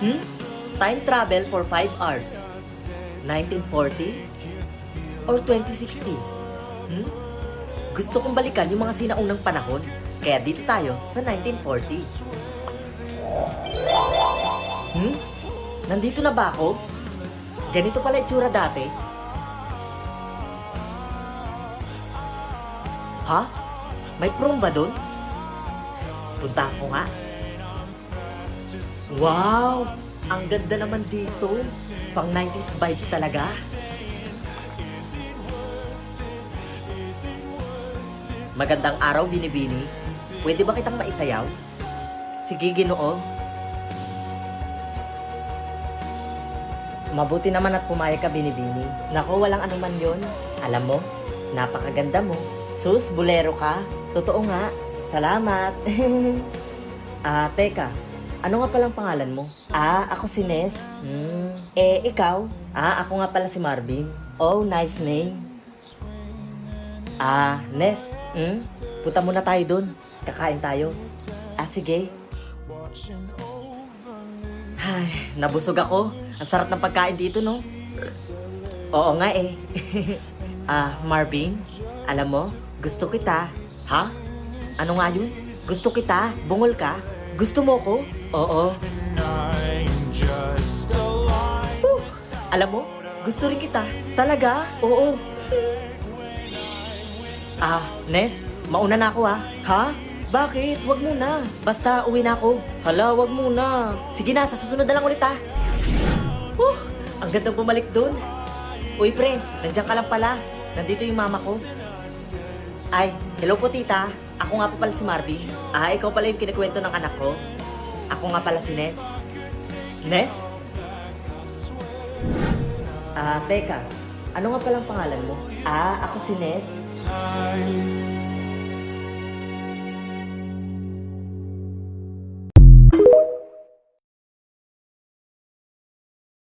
Hmm? Time travel for 5 hours. 1940? Or 2016? Hmm? Gusto kong balikan yung mga sinaunang panahon. Kaya dito tayo sa 1940. Hmm? Nandito na ba ako? Ganito pala itsura dati. Ha? May prom ba dun? Punta ko nga. Wow! Ang ganda naman dito. Pang 90s vibes talaga. Magandang araw, Binibini. Pwede ba kitang maisayaw? Sige, Ginoo. Mabuti naman at pumayag ka, Binibini. Nako, walang anuman yun. Alam mo, napakaganda mo. Sus, bolero ka. Totoo nga. Salamat. Teka. Ano nga palang pangalan mo? Ako si Ness. Ikaw? Ako nga pala si Marvin. Oh, nice name. Ness. Punta muna tayo dun. Kakain tayo. Sige. Ay, nabusog ako. Ang sarap ng pagkain dito, no? Oo nga eh. Marvin, alam mo, gusto kita. Ha? Ano nga yun? Gusto kita? Bungol ka? Gusto mo ko? Oo. Alam mo, gusto rin kita. Talaga? Oo. Ness, mauna na ako Ha? Bakit? Wag muna. Basta uwi na ako. Hala, wag muna. Sige na, sa susunod na lang ulit Ang gandang bumalik dun. Uy pre, nandiyan ka lang pala. Nandito yung mama ko. Ay, hello po tita. Ako nga po pala si Marvin. Ikaw pala yung kinikwento ng anak ko. Ako nga pala si Ness. Ness? Teka. Ano nga palang pangalan mo? Ako si Ness.